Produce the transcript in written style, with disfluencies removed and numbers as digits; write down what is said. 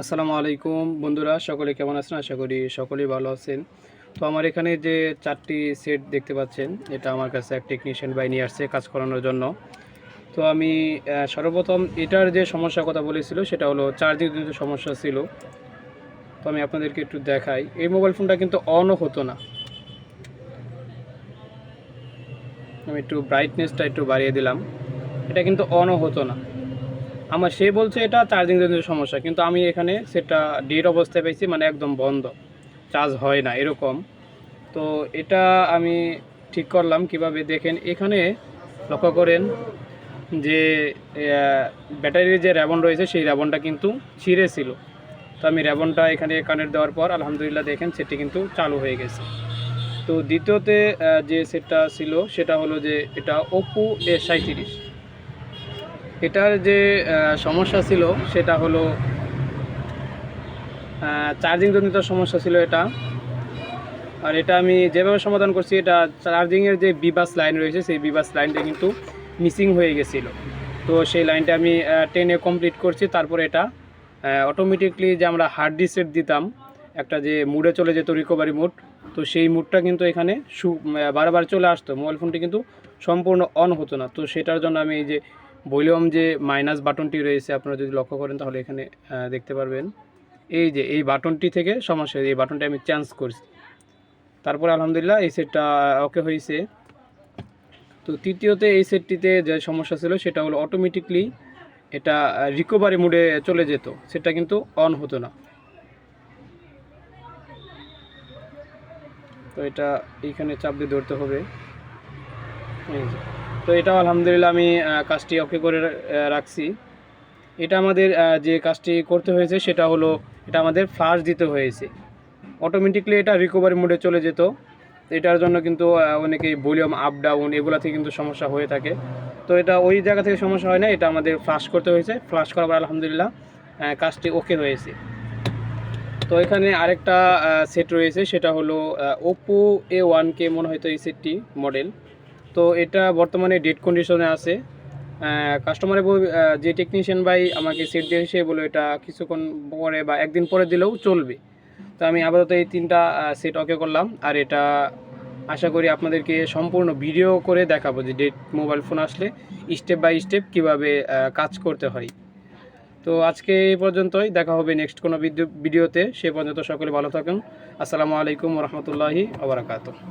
আসসালামু আলাইকুম বন্ধুরা, সকলে কেমন আছেন? আশা করি সকলেই ভালো আছেন। তো আমার এখানে যে 4টি সেট দেখতে পাচ্ছেন, এটা আমার কাছে এক টেকনিশিয়ান ভাই নিয়ে আসছে কাজ করানোর জন্য। তো আমি সর্বপ্রথম এটার যে সমস্যার কথা বলেছিল সেটা হলো চার্জিং জনিত সমস্যা ছিল। তো আমি আপনাদেরকে একটু দেখাই। এই মোবাইল ফোনটা কিন্তু অনও হতো না। আমি একটু ব্রাইটনেসটা একটু বাড়িয়ে দিলাম। এটা কিন্তু অনও হতো না। সে বলছে এটা চার্জিং জনিত সমস্যা, কিন্তু আমি এখানে সেটা ডেড অবস্থায় পেয়েছি, মানে একদম বন্ধ, চার্জ হয় না এরকম। তো এটা আমি ঠিক করলাম কিভাবে দেখেন, এখানে লক্ষ্য করেন যে ব্যাটারির যে র্যাবন রয়েছে সেই র্যাবনটা কিন্তু ছিঁড়ে ছিল। তো আমি র্যাবনটা এখানে কানেক্ট দেওয়ার পর আলহামদুলিল্লাহ দেখেন সেটি কিন্তু চালু হয়ে গেছে। তো দ্বিতীয়তে যে সেটটা ছিল সেটা হলো যে এটা ওপো A37। এটার যে সমস্যা ছিল সেটা হলো চার্জিং জনিত সমস্যা ছিল এটা। আর এটা আমি যেভাবে সমাধান করছি, এটা চার্জিংয়ের যে বিবাস লাইন রয়েছে সেই বিবাস লাইনটা কিন্তু মিসিং হয়ে গেছিলো। তো সেই লাইনটা আমি টেনে কমপ্লিট করছি। তারপরে এটা অটোমেটিকলি যে আমরা হার্ড রিসেট দিতাম, একটা যে মুডে চলে যেত রিকভারি মুড, তো সেই মুডটা কিন্তু এখানে বারবার চলে আসতো, মোবাইল ফোনটি কিন্তু সম্পূর্ণ অন হতো না। তো সেটার জন্য আমি এই যে ভলিউম যে মাইনাস বাটনটি রয়েছে, আপনারা যদি লক্ষ্য করেন তাহলে এখানে দেখতে পারবেন, এই যে এই বাটনটি থেকে সমস্যা, এই বাটনটি আমি চেঞ্জ করছি। তারপরে আলহামদুলিল্লাহ এই সেটটা ওকে হয়েছে। তো তৃতীয়তে এই সেটটিতে যে সমস্যা ছিল সেটা হলো অটোমেটিকলি এটা রিকভারি মোডে চলে যেত, সেটা কিন্তু অন হতো না। তো এটা এইখানে চাপ দিয়ে ধরতে হবে, এই যে। তো এটাও আলহামদুলিল্লাহ আমি কাজটি ওকে করে রাখছি। এটা আমাদের যে কাজটি করতে হয়েছে সেটা হলো, এটা আমাদের ফ্লাশ দিতে হয়েছে। অটোমেটিকলি এটা রিকভারি মোডে চলে যেত। এটার জন্য কিন্তু অনেকেই ভলিউম আপ ডাউন এগুলো থেকে কিন্তু সমস্যা হয়ে থাকে। তো এটা ওই জায়গা থেকে সমস্যা হয় না, এটা আমাদের ফ্লাশ করতে হয়েছে। ফ্লাশ করার পর আলহামদুলিল্লাহ কাজটি ওকে হয়েছে। তো এখানে আরেকটা সেট রয়েছে, সেটা হলো ওপো A1K মনে হয়তো এই সেটটি মডেল। তো এটা বর্তমানে ডেড কন্ডিশনে আছে। কাস্টমারে যে টেকনিশিয়ান ভাই আমাকে সেট দিয়ে সে বলে এটা কিছুক্ষণ পরে বা একদিন পরে দিলেও চলবে। তো আমি আপাতত এই 3টা সেট ওকে করলাম। আর এটা আশা করি আপনাদেরকে সম্পূর্ণ ভিডিও করে দেখাবো যে ডেড মোবাইল ফোন আসলে স্টেপ বাই স্টেপ কীভাবে কাজ করতে হয়। তো আজকে এই পর্যন্তই, দেখা হবে নেক্সট কোনো ভিডিওতে। সে পর্যন্ত সকলে ভালো থাকুন। আসসালামু আলাইকুম রহমতুল্লাহি ওয়া বারাকাতুহু।